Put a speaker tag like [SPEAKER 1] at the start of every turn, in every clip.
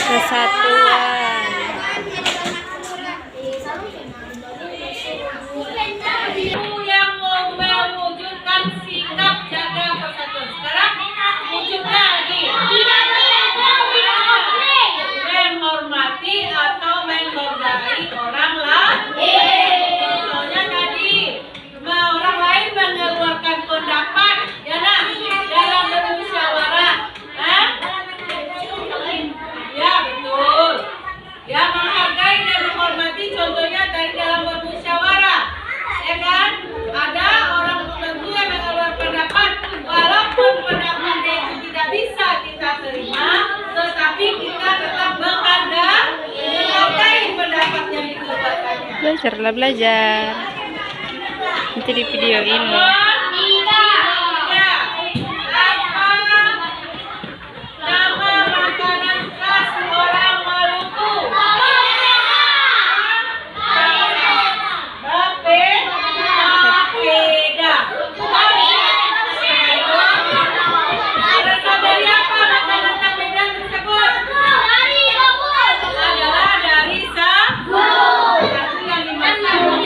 [SPEAKER 1] Persatuan.
[SPEAKER 2] Yang mewujudkan sikap jaga persatuan. Sekarang wujudnya lagi. Menghormati atau menghargai orang lain. Contohnya tadi, orang lain mengeluarkan pendapat, ya nak, dalam bermusyawarah. Ya betul. Ya menghargai dan menghormati, contohnya dari dalam bermusyawarah. Ya kan? Ada orang tertentu yang mengeluarkan pendapat, walaupun pendapatnya itu tidak bisa kita terima, tetapi kita tetap menghargai pendapat yang dikeluarkannya.
[SPEAKER 1] Belajarlah belajar. Nanti di video ini.
[SPEAKER 2] Nama makanan khas orang Maluku. Papeda. Berasal dari apa makanan papeda tersebut? Adalah dari sagu. Sagu yang dimasak yang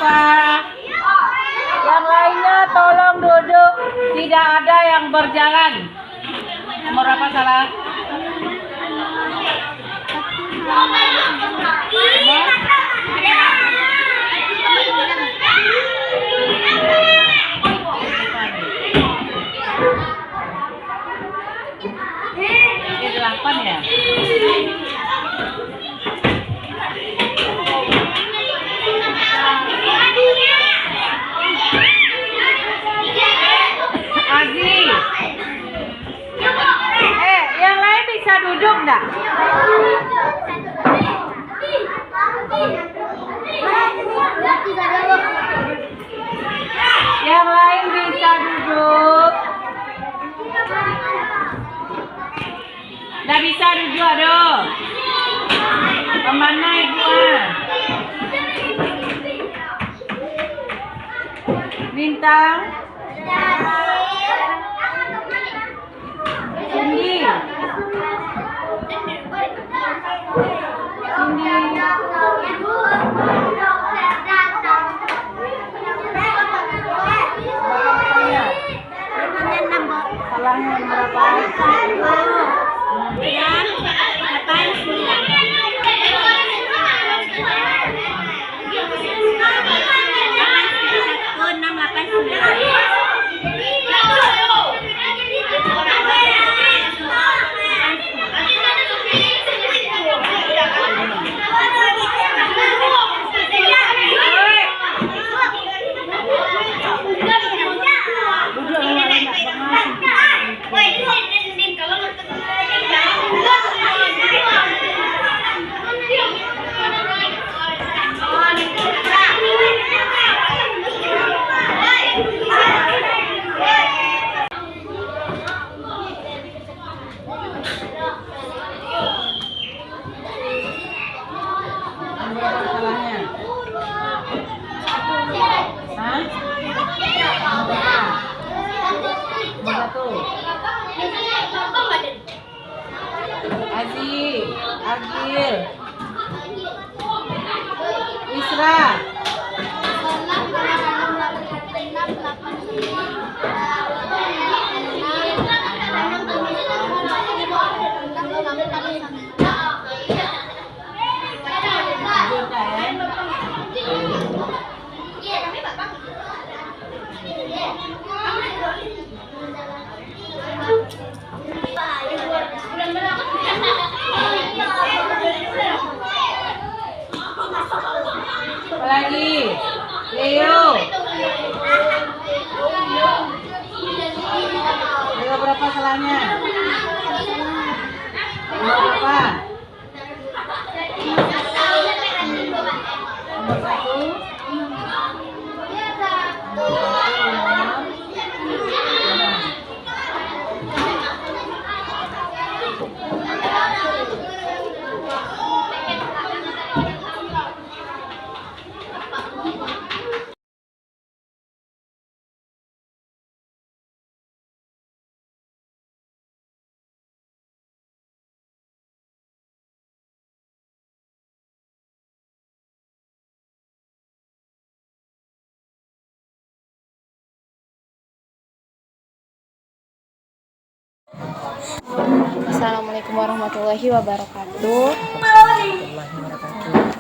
[SPEAKER 2] berapa? Yang lainnya tolong duduk. Tidak ada yang berjalan. Nomor berapa salah? Ini 8 ya? Azi. Yang lain bisa duduk enggak? Yang lain bisa duduk. Nggak bisa duduk, aduh. Kemana ibu? Bintang. Cindy. Salahnya berapa? Azi, Agil, Isra. Lagi, Leo. Leo berapa salahnya? Berapa?
[SPEAKER 1] Assalamualaikum warahmatullahi wabarakatuh.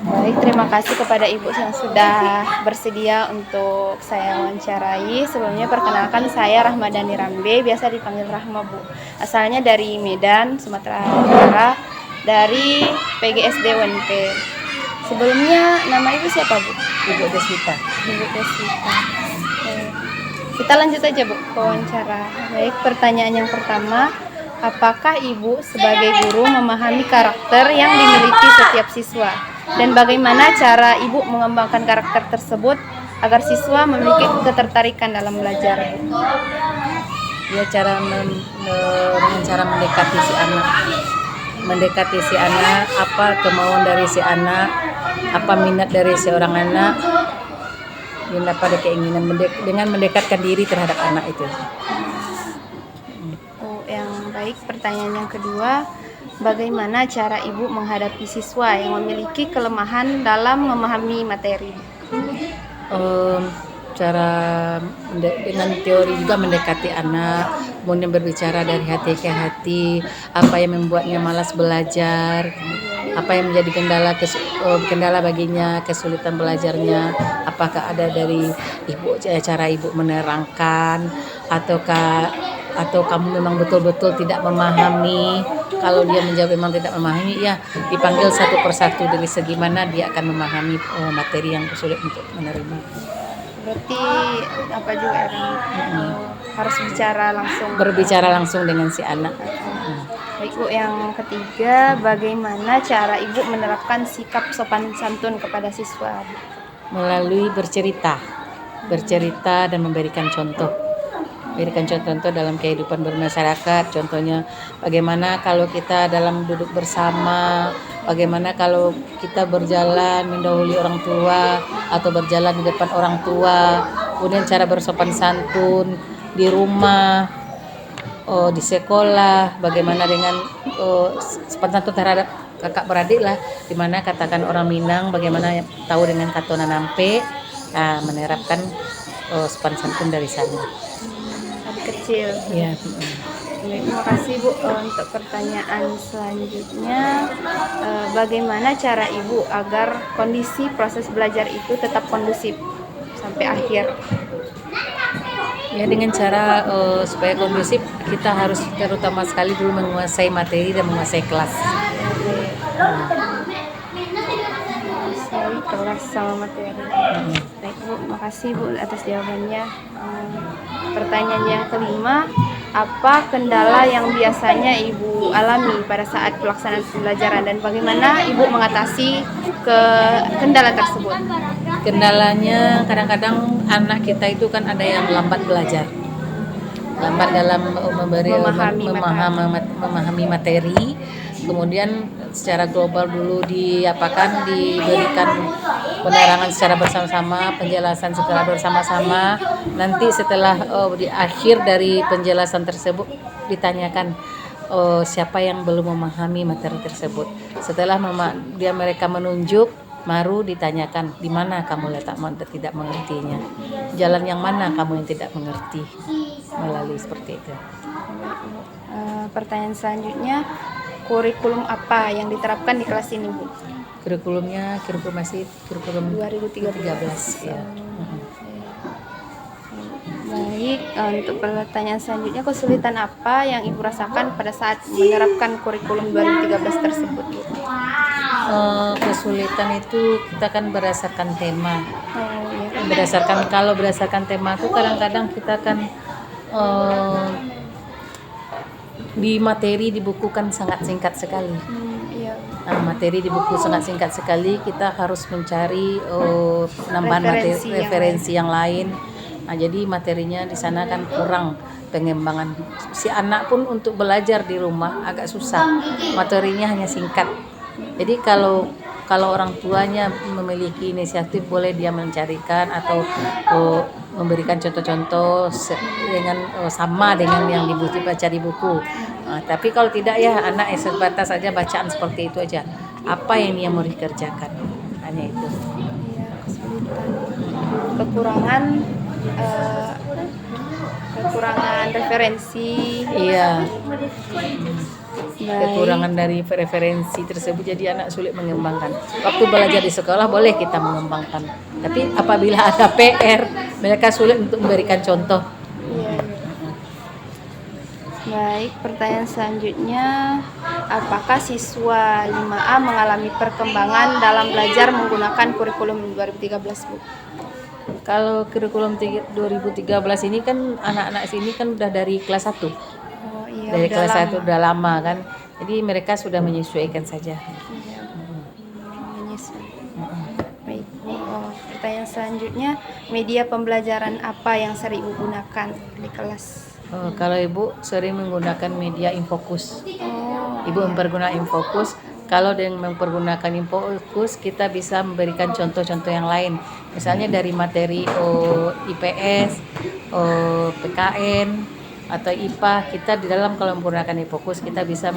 [SPEAKER 1] Baik, terima kasih kepada Ibu yang sudah bersedia untuk saya wawancarai. Sebelumnya perkenalkan, saya Rahmadani Rambe, biasa dipanggil Rahma, Bu. Asalnya dari Medan, Sumatera Utara, dari PGSD UNP. Sebelumnya nama Ibu siapa, Bu?
[SPEAKER 2] Ibu Deswita.
[SPEAKER 1] Ibu Deswita. Kita lanjut aja, Bu, ke wawancara. Baik, pertanyaan yang pertama, apakah Ibu sebagai guru memahami karakter yang dimiliki setiap siswa? Dan bagaimana cara Ibu mengembangkan karakter tersebut agar siswa memiliki ketertarikan dalam belajar?
[SPEAKER 3] Ya, cara mendekati si anak. Mendekati si anak, apa kemauan dari si anak, apa minat dari seorang anak, yang pada keinginan dengan mendekatkan diri terhadap anak itu.
[SPEAKER 1] Yang baik, pertanyaan yang kedua, bagaimana cara Ibu menghadapi siswa yang memiliki kelemahan dalam memahami materi?
[SPEAKER 3] em, cara dengan teori juga mendekati anak, kemudian berbicara dari hati ke hati, apa yang membuatnya malas belajar, apa yang menjadi kendala baginya, kesulitan belajarnya, apakah ada dari ibu, cara ibu menerangkan, atau kamu memang betul-betul tidak memahami. Kalau dia menjawab memang tidak memahami, ya dipanggil satu persatu dari segi mana dia akan memahami materi yang sulit untuk menerima.
[SPEAKER 1] Berarti apa juga kan harus
[SPEAKER 3] Berbicara langsung dengan si anak.
[SPEAKER 1] Baik Bu, yang ketiga, bagaimana cara Ibu menerapkan sikap sopan santun kepada siswa?
[SPEAKER 3] Melalui bercerita dan memberikan contoh dalam kehidupan bermasyarakat. Contohnya bagaimana kalau kita dalam duduk bersama, bagaimana kalau kita berjalan mendahului orang tua atau berjalan di depan orang tua, kemudian cara bersopan santun di rumah, di sekolah, bagaimana dengan sopan santun terhadap kakak beradik lah, dimana katakan orang Minang bagaimana tahu dengan katona nampe, menerapkan sopan santun dari sana.
[SPEAKER 1] Adik kecil.
[SPEAKER 3] Ya.
[SPEAKER 1] Baik, terima kasih Bu. Untuk pertanyaan selanjutnya, bagaimana cara Ibu agar kondisi proses belajar itu tetap kondusif sampai akhir?
[SPEAKER 3] Ya, dengan cara supaya kondusif, kita harus terutama sekali dulu menguasai materi dan menguasai kelas.
[SPEAKER 1] Menguasai kelas sama materi. Baik Bu, makasih Bu atas jawabannya. Pertanyaan yang kelima, apa kendala yang biasanya Ibu alami pada saat pelaksanaan pembelajaran dan bagaimana Ibu mengatasi kendala tersebut?
[SPEAKER 3] Kendalanya kadang-kadang anak kita itu kan ada yang lambat belajar, lambat dalam memahami materi. Kemudian secara global dulu diberikan penerangan secara bersama-sama, penjelasan secara bersama-sama. Nanti setelah di akhir dari penjelasan tersebut ditanyakan siapa yang belum memahami materi tersebut. Setelah mereka menunjuk, baru ditanyakan di mana kamu tidak mengertinya, jalan yang mana kamu yang tidak mengerti, melalui seperti itu.
[SPEAKER 1] Pertanyaan selanjutnya, kurikulum apa yang diterapkan di kelas ini Bu?
[SPEAKER 3] Kurikulum 2013 ya.
[SPEAKER 1] Baik, untuk pertanyaan selanjutnya, kesulitan apa yang Ibu rasakan pada saat menerapkan kurikulum 2013 tersebut Bu?
[SPEAKER 3] Kesulitan itu kita kan berdasarkan tema.
[SPEAKER 1] Iya.
[SPEAKER 3] Berdasarkan tema itu kadang-kadang kita kan di materi di buku kan sangat singkat sekali.
[SPEAKER 1] Iya.
[SPEAKER 3] Materi di buku sangat singkat sekali, kita harus mencari penambahan referensi yang lain. Jadi materinya di sana kan kurang pengembangan. Si anak pun untuk belajar di rumah agak susah, materinya hanya singkat. Jadi kalau orang tuanya memiliki inisiatif, boleh dia mencarikan atau memberikan contoh-contoh sama dengan yang dibaca di buku. Tapi kalau tidak, ya anak sebatas saja bacaan seperti itu aja. Apa yang dia mau dikerjakan, hanya itu.
[SPEAKER 1] Kekurangan referensi.
[SPEAKER 3] Iya. Kekurangan dari referensi tersebut, jadi anak sulit mengembangkan. Waktu belajar di sekolah boleh kita mengembangkan, tapi apabila ada PR, mereka sulit untuk memberikan contoh.
[SPEAKER 1] Iya. Baik, pertanyaan selanjutnya, apakah siswa 5A mengalami perkembangan dalam belajar menggunakan kurikulum 2013 Bu?
[SPEAKER 3] Kalau kurikulum 2013 ini kan anak-anak sini kan udah dari kelas 1.
[SPEAKER 1] Iya,
[SPEAKER 3] dari kelas 1 udah lama kan. Jadi mereka sudah menyesuaikan saja.
[SPEAKER 1] Iya. Menyesuaikan. Baik. Pertanyaan selanjutnya, media pembelajaran apa yang sering Ibu gunakan di kelas?
[SPEAKER 3] Kalau Ibu sering menggunakan media Infocus. Ibu mempergunakan Infocus. Kalau dengan mempergunakan Infocus, kita bisa memberikan contoh-contoh yang lain. Misalnya dari materi IPS, PKN, atau IPA, kita di dalam kalau menggunakan e-fokus kita bisa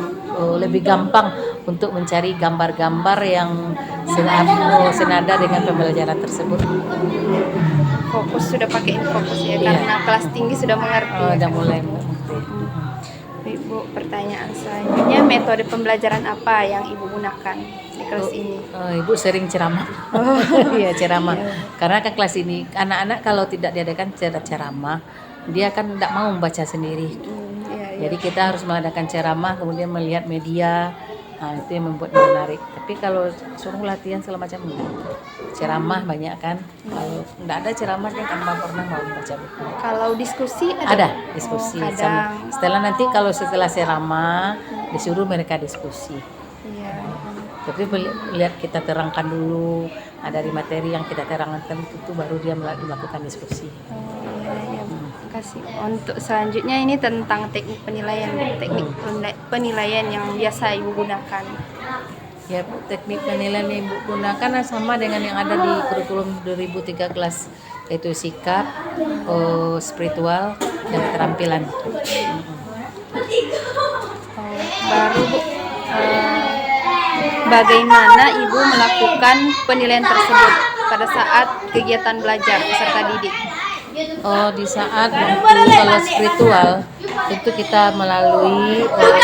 [SPEAKER 3] lebih gampang untuk mencari gambar-gambar yang senada dengan pembelajaran tersebut.
[SPEAKER 1] Fokus sudah pakai fokus ya,
[SPEAKER 3] Iya.
[SPEAKER 1] karena kelas tinggi sudah mengerti.
[SPEAKER 3] Udah mulai mengerti.
[SPEAKER 1] Ibu, pertanyaan selanjutnya, metode pembelajaran apa yang Ibu gunakan di kelas ini?
[SPEAKER 3] Ibu sering ceramah. Iya, ceramah. Karena kan kelas ini anak-anak kalau tidak diadakan ceramah, dia kan tidak mau membaca sendiri.
[SPEAKER 1] Iya.
[SPEAKER 3] Jadi kita harus mengadakan ceramah, kemudian melihat media. Nah, itu yang membuatnya menarik. Tapi kalau suruh latihan segala macam enggak. Ceramah banyak kan. Kalau enggak ada ceramah dia kan nggak pernah mau membaca buku.
[SPEAKER 1] Kalau diskusi
[SPEAKER 3] Ada diskusi.
[SPEAKER 1] Oh, kadang.
[SPEAKER 3] Setelah nanti kalau setelah ceramah disuruh mereka diskusi.
[SPEAKER 1] Iya.
[SPEAKER 3] Tapi lihat kita terangkan dulu, dari materi yang kita terangkan itu baru dia melakukan diskusi.
[SPEAKER 1] Iya. Kasih. Untuk selanjutnya ini tentang teknik penilaian, penilaian yang biasa Ibu gunakan.
[SPEAKER 3] Ya, teknik penilaian yang Ibu gunakan sama dengan yang ada di kurikulum 2003 kelas, yaitu sikap, spiritual, dan keterampilan.
[SPEAKER 1] Baru Bu, bagaimana Ibu melakukan penilaian tersebut pada saat kegiatan belajar peserta didik?
[SPEAKER 3] Di saat waktu kalau spiritual itu kita melalui waktu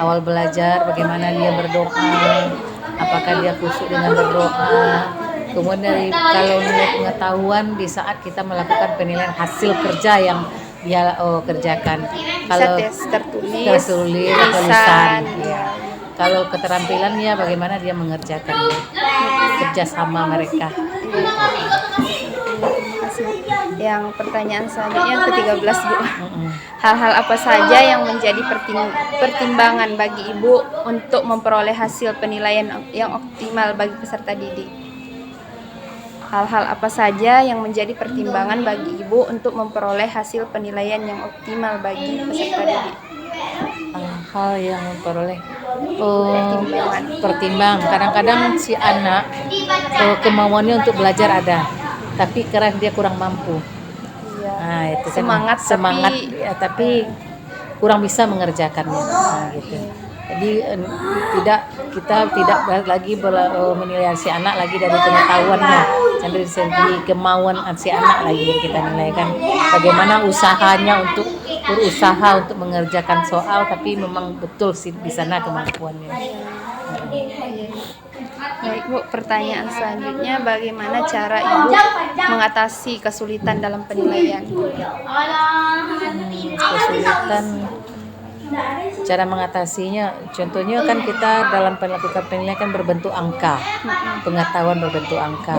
[SPEAKER 3] awal belajar bagaimana dia berdoa, apakah dia khusyuk dengan berdoa. Kemudian kalau nilai pengetahuan di saat kita melakukan penilaian hasil kerja yang dia kerjakan. Kalau
[SPEAKER 1] Tes tertulis,
[SPEAKER 3] atau
[SPEAKER 1] lisan.
[SPEAKER 3] lisan, ya. Kalau keterampilannya bagaimana dia mengerjakan kerjasama mereka.
[SPEAKER 1] Yang pertanyaan selanjutnya yang ke-13 Bu. Hal-hal apa saja yang menjadi pertimbangan bagi Ibu untuk memperoleh hasil penilaian yang optimal bagi peserta didik? Hal-hal apa saja yang menjadi pertimbangan bagi Ibu untuk memperoleh hasil penilaian yang optimal bagi peserta didik?
[SPEAKER 3] Hal yang memperoleh pertimbang. Kadang-kadang si anak kemauannya untuk belajar ada, tapi karena dia kurang mampu.
[SPEAKER 1] Iya.
[SPEAKER 3] Nah, itu kan
[SPEAKER 1] Semangat,
[SPEAKER 3] tapi kurang bisa mengerjakannya. Nah, gitu. Jadi kita tidak lagi menilai si anak lagi dari pengetahuannya, dari segi kemauan si anak lagi kita nilai kan. Bagaimana usahanya untuk berusaha untuk mengerjakan soal, tapi memang betul sih di sana kemampuannya.
[SPEAKER 1] Baik Bu, pertanyaan selanjutnya, bagaimana cara Ibu mengatasi kesulitan dalam penilaian?
[SPEAKER 3] Kesulitan cara mengatasinya, contohnya kan kita dalam melakukan penilaian kan berbentuk angka, pengetahuan berbentuk angka.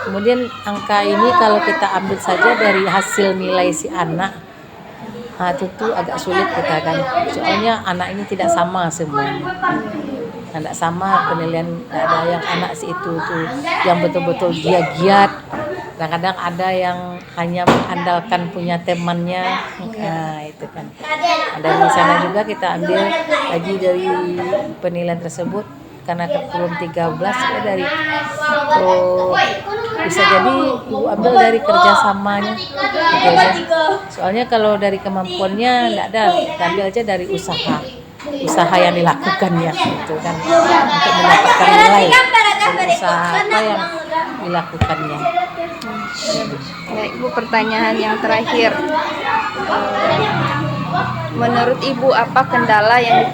[SPEAKER 3] Kemudian angka ini kalau kita ambil saja dari hasil nilai si anak, itu agak sulit kita kan, soalnya anak ini tidak sama semuanya. Tidak sama penilaian, ada yang anak si itu tuh yang betul-betul dia giat, kadang-kadang ada yang hanya mengandalkan punya temannya. Nah, itu kan. Dari sana juga kita ambil lagi dari penilaian tersebut, karena kurikulum 13 ya dari bisa jadi Ibu ambil dari kerjasamanya gitu aja. Soalnya kalau dari kemampuannya tidak ada, kita ambil aja dari usaha yang dilakukannya gitu kan, untuk mendapatkan nilai, usaha apa yang dilakukannya.
[SPEAKER 1] Baik Bu, pertanyaan yang terakhir, menurut Ibu apa kendala yang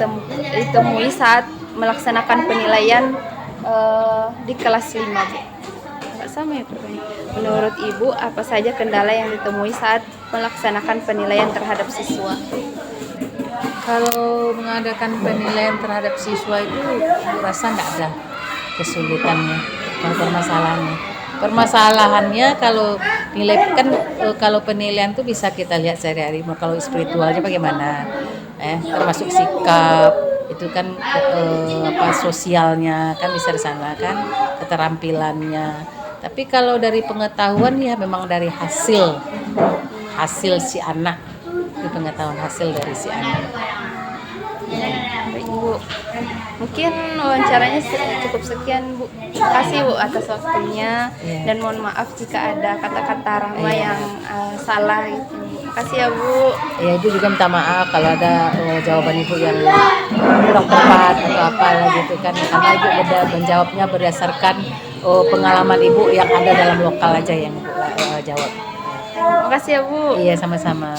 [SPEAKER 1] ditemui saat melaksanakan penilaian di kelas 5 Bu? Nggak sama ya pertanyaan. Menurut Ibu apa saja kendala yang ditemui saat melaksanakan penilaian terhadap siswa?
[SPEAKER 3] Kalau mengadakan penilaian terhadap siswa itu rasa tidak ada kesulitannya, permasalahannya. Permasalahannya kalau nilai kan, kalau penilaian itu bisa kita lihat sehari-hari. Kalau spiritualnya bagaimana, termasuk sikap itu kan, sosialnya kan bisa di sana kan, keterampilannya. Tapi kalau dari pengetahuan ya memang dari hasil si anak, itu pengetahuan hasil dari si anak.
[SPEAKER 1] Baik Bu, mungkin wawancaranya cukup sekian Bu. Terima kasih Bu atas waktunya, dan mohon maaf jika ada kata-kata Rahma yang salah gitu. Makasih ya Bu.
[SPEAKER 3] Ya, Ibu juga minta maaf kalau ada jawaban Ibu yang kurang tepat atau apalah gitu kan. Karena Ibu menjawabnya berdasarkan pengalaman Ibu yang ada dalam lokal aja yang Ibu jawab.
[SPEAKER 1] Makasih ya Bu.
[SPEAKER 3] Iya, sama-sama.